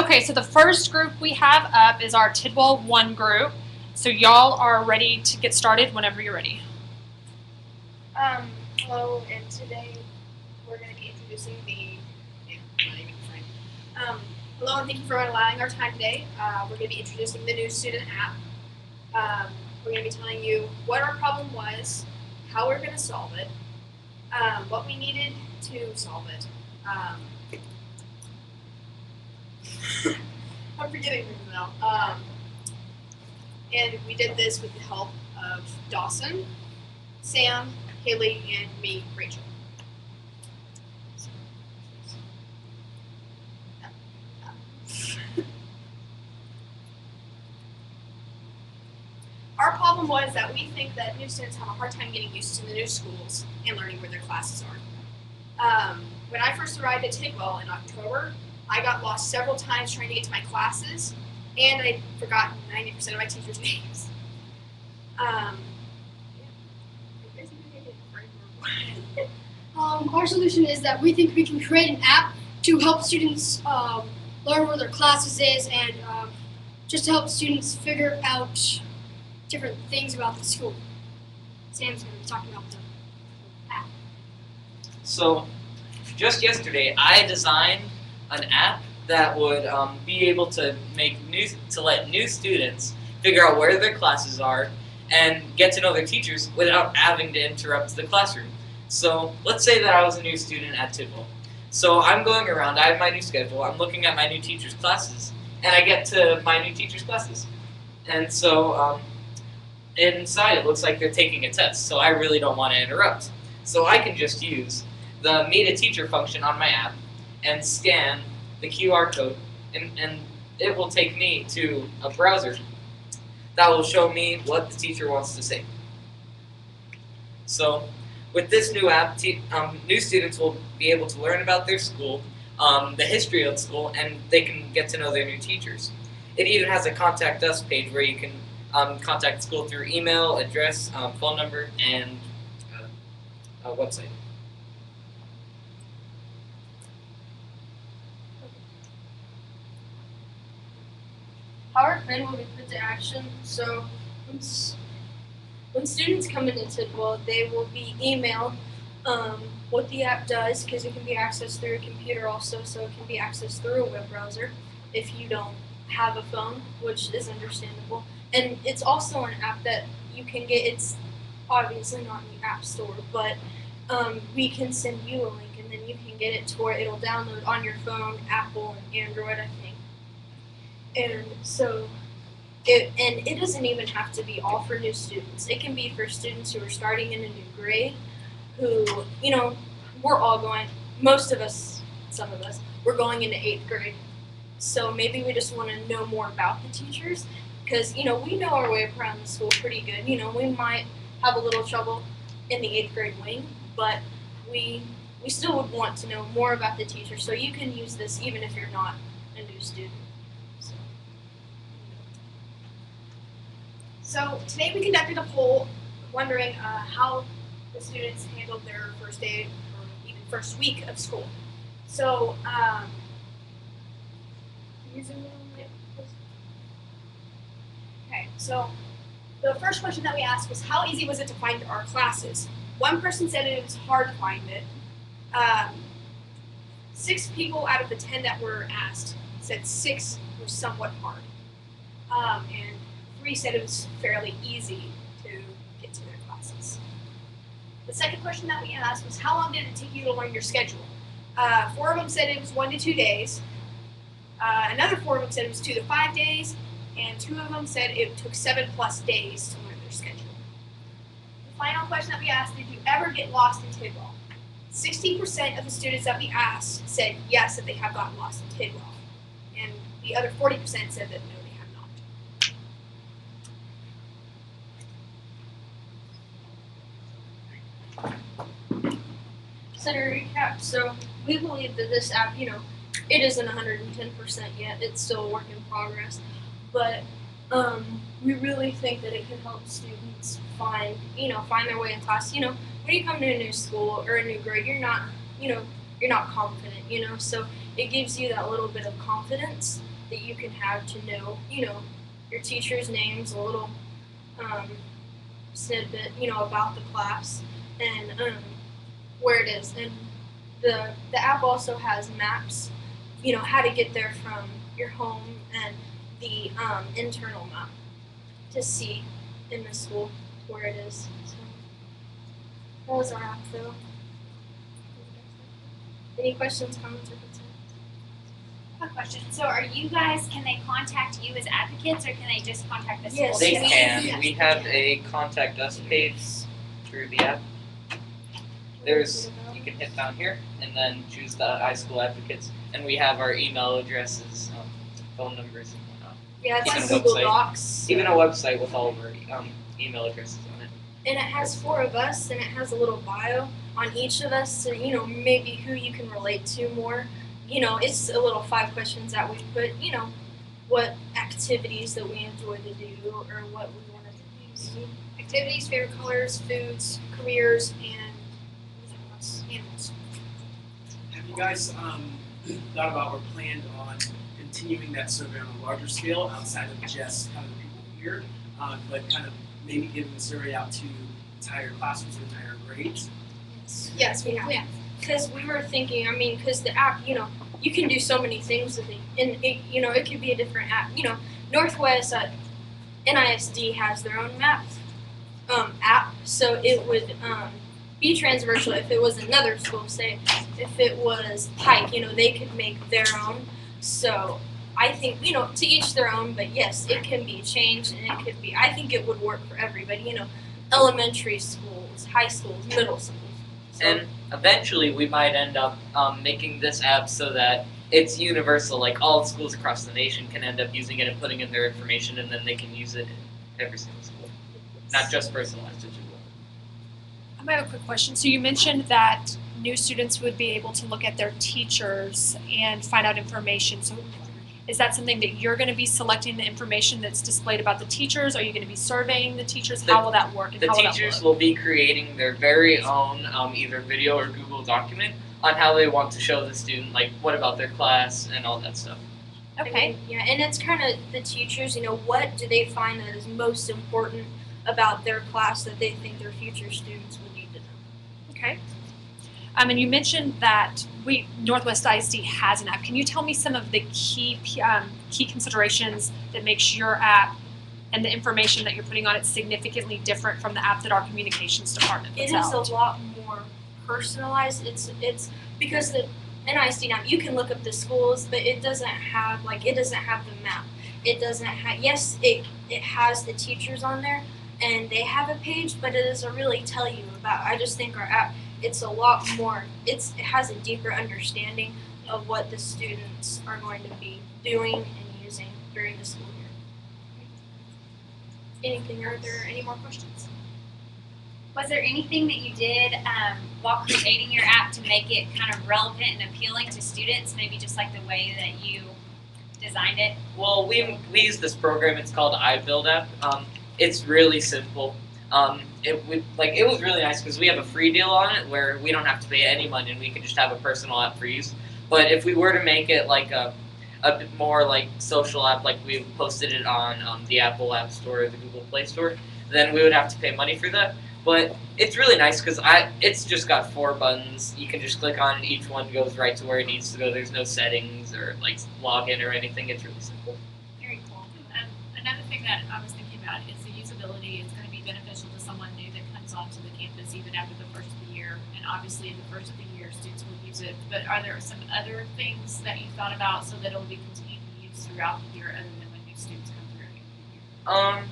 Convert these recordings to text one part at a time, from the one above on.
Okay, so the first group we have up is our Tidwell 1 group. So y'all are ready to get started whenever you're ready. Hello, and today we're going to be introducing hello, and thank you for allowing our time today. We're going to be introducing the new student app. We're going to be telling you what our problem was, how we're going to solve it, what we needed to solve it. I'm forgetting things now. And we did this with the help of Dawson, Sam, Haley, and me, Rachel. Our problem was that we think that new students have a hard time getting used to the new schools and learning where their classes are. When I first arrived at Tidwell in October, I got lost several times trying to get to my classes, and I forgot 90% of my teachers' names. Our solution is that we think we can create an app to help students learn where their classes is and just to help students figure out different things about the school. Sam's going to be talking about the app. So, just yesterday, I designed an app that would be able to let new students figure out where their classes are and get to know their teachers without having to interrupt the classroom. So, let's say that I was a new student at Tidwell. So I'm going around, I have my new schedule, I'm looking at my new teacher's classes, and I get to my new teacher's classes. And so inside it looks like they're taking a test, so I really don't want to interrupt. So I can just use the Meet a Teacher function on my app and scan the QR code, and it will take me to a browser that will show me what the teacher wants to say. So with this new app, new students will be able to learn about their school, the history of the school, and they can get to know their new teachers. It even has a contact us page where you can contact the school through email, address, phone number, and a website. How our plan will be put to action. So when students come into Tidwell, they will be emailed what the app does, because it can be accessed through a computer also, so it can be accessed through a web browser if you don't have a phone, which is understandable. And it's also an app that you can get. It's obviously not in the App Store, but we can send you a link, and then you can get it to where it'll download on your phone, Apple and Android, I think. And so it doesn't even have to be all for new students. It can be for students who are starting in a new grade, who, we're all going, most of us, some of us, we're going into 8th grade. So maybe we just want to know more about the teachers, because, we know our way around the school pretty good. We might have a little trouble in the 8th grade wing, but we still would want to know more about the teachers. So you can use this even if you're not a new student. So today we conducted a poll wondering how the students handled their first day or even first week of school. So, so the first question that we asked was, how easy was it to find our classes? One person said it was hard to find it. 6 people out of the 10 that were asked said 6 was somewhat hard. And 3 said it was fairly easy to get to their classes. The second question that we asked was, how long did it take you to learn your schedule? 4 of them said it was 1 to 2 days. Another 4 of them said it was 2 to 5 days. And 2 of them said it took 7+ days to learn their schedule. The final question that we asked, did you ever get lost in Tidwell? 60% of the students that we asked said yes, that they have gotten lost in Tidwell. And the other 40% said that no, they have not. So to recap, so we believe that this app, it isn't 110% yet. It's still a work in progress. But we really think that it can help students find their way in class. When you come to a new school or a new grade, you're not confident, so it gives you that little bit of confidence that you can have to know, your teachers' names, a little snippet, about the class and where it is. And the app also has maps, how to get there from your home and the internal map to see in the school where it is. So that was our app though. Any questions, comments, or concerns? I have a question. So can they contact you as advocates or can they just contact the school? Yes. They Yes. can. Yes. We have a contact us page through the app. You can hit down here and then choose the iSchool Advocates, and we have our email addresses, phone numbers, and whatnot. Yeah, it's Even like a Google website. Docs. Even a website with all of our email addresses on it. And it has 4 of us, and it has a little bio on each of us, so maybe who you can relate to more. It's a little 5 questions that we put. What activities that we enjoy to do, or what we want to do. Activities, favorite colors, foods, careers, and animals. Have you guys thought about or planned on continuing that survey on a larger scale outside of just kind of the people here, but kind of maybe giving the survey out to entire classrooms or entire grades? Yes, we have. Yeah. Because we were thinking, because the app, you can do so many things with it, and it could be a different app. Northwest NISD has their own app, so it would be transversal if it was another school. Say, if it was Pike, they could make their own. So I think, to each their own, but yes, it can be changed, and it could be. I think it would work for everybody. Elementary schools, high schools, middle schools. So, And eventually we might end up making this app so that it's universal, like all schools across the nation can end up using it and putting in their information, and then they can use it in every single school, not just personalized to Tidwell. I have a quick question. So you mentioned that new students would be able to look at their teachers and find out information. So is that something that you're going to be selecting the information that's displayed about the teachers? Are you going to be surveying the teachers? How will that work? And The how will that teachers look? will be creating their very own either video or Google document on how they want to show the student, like what about their class and all that stuff. Okay. Yeah, and it's kind of the teachers, what do they find that is most important about their class that they think their future students will need to know? Okay. And you mentioned that Northwest ISD has an app. Can you tell me some of the key considerations that makes your app and the information that you're putting on it significantly different from the app that our communications department puts It is out? a lot more personalized. It's because the NISD app, you can look up the schools, but it doesn't have the map. It doesn't have, yes, it has the teachers on there, and they have a page, but it doesn't really tell you about. I just think our app, it's a lot more. It has a deeper understanding of what the students are going to be doing and using during the school year. Anything Are else? there any more questions? Was there anything that you did while creating your app to make it kind of relevant and appealing to students? Maybe just like the way that you designed it? Well, we use this program. It's called iBuild app. It's really simple. It was really nice because we have a free deal on it where we don't have to pay any money and we can just have a personal app for use. But if we were to make it like a bit more like social app, like we posted it on the Apple App Store or the Google Play Store, then we would have to pay money for that. But it's really nice because it's just got 4 buttons. You can just click on it. Each one goes right to where it needs to go. There's no settings or like login or anything. It's really simple. Very cool. Another thing that I was thinking about is the usability is going to be beneficial to someone new that comes onto the campus even after the first of the year. And obviously in the first of the year, students will use it. But are there some other things that you thought about so that it will be continued to use throughout the year other than when new students come through at the end of the year?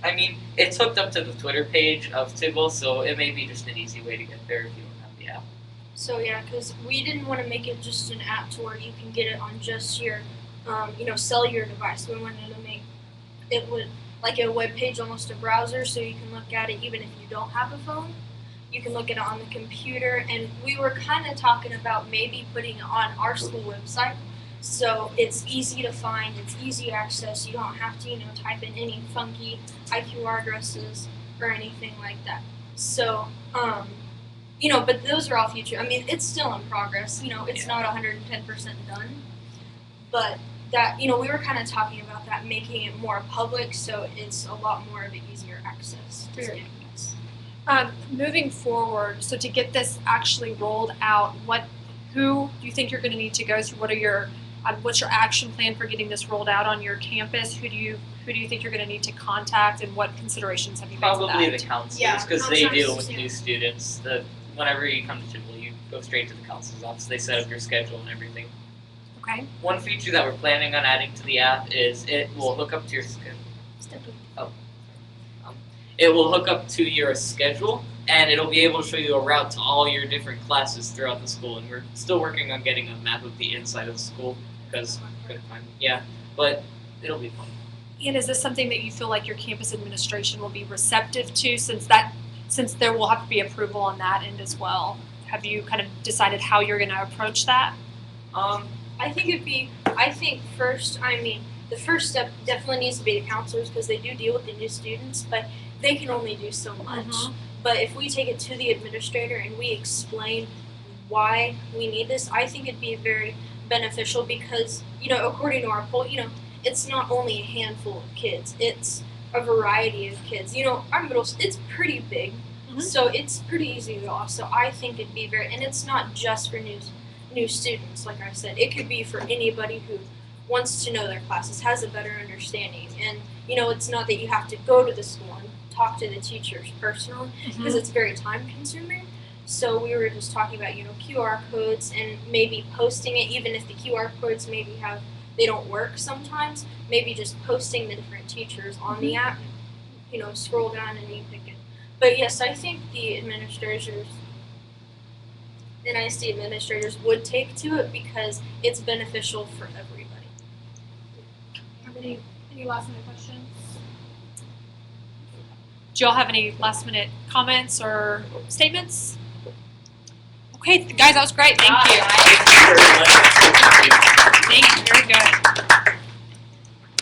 I mean, it's hooked up to the Twitter page of Tidwell, so it may be just an easy way to get there if you don't have the app. So yeah, because we didn't want to make it just an app to where you can get it on just your, cellular device. We wanted to make it like a web page, almost a browser, so you can look at it even if you don't have a phone. You can look at it on the computer, and we were kind of talking about maybe putting it on our school website, so it's easy to find, it's easy access. You don't have to, type in any funky IQR addresses or anything like that. So, but those are all future. I mean, it's still in progress. It's not 110% done, but that we were kind of talking about that, making it more public, so it's a lot more of an easier access to Very students. Moving forward, so to get this actually rolled out, who do you think you're going to need to go to? What's your action plan for getting this rolled out on your campus? Who do you think you're going to need to contact, and what considerations have you made for Probably that? the counselors, Yeah, because they deal counselors, with yeah. new students. Whenever you come to Tidwell, you go straight to the counselor's office. They set up your schedule and everything. Okay. One feature that we're planning on adding to the app is it will hook up to your it will hook up to your schedule, and it'll be able to show you a route to all your different classes throughout the school. And we're still working on getting a map of the inside of the school because couldn't find. Yeah, but it'll be fun. And is this something that you feel like your campus administration will be receptive to, since there will have to be approval on that end as well? Have you kind of decided how you're going to approach that? I think first, the first step definitely needs to be the counselors, because they do deal with the new students, but they can only do so much. But if we take it to the administrator and we explain why we need this, I think it'd be very beneficial, because, according to our poll, it's not only a handful of kids, it's a variety of kids. Our it's pretty big, so it's pretty easy to go off. So I think it'd be and it's not just for new students, like I said. It could be for anybody who wants to know their classes, has a better understanding. And, it's not that you have to go to the school and talk to the teachers personally, because it's very time consuming. So we were just talking about, QR codes and maybe posting it, even if the QR codes they don't work sometimes, maybe just posting the different teachers on the app, scroll down and you pick it. But yes, I think the NISD administrators would take to it, because it's beneficial for everybody. Have any last minute questions? Do y'all have any last minute comments or statements? Okay, guys, that was great. Thank you.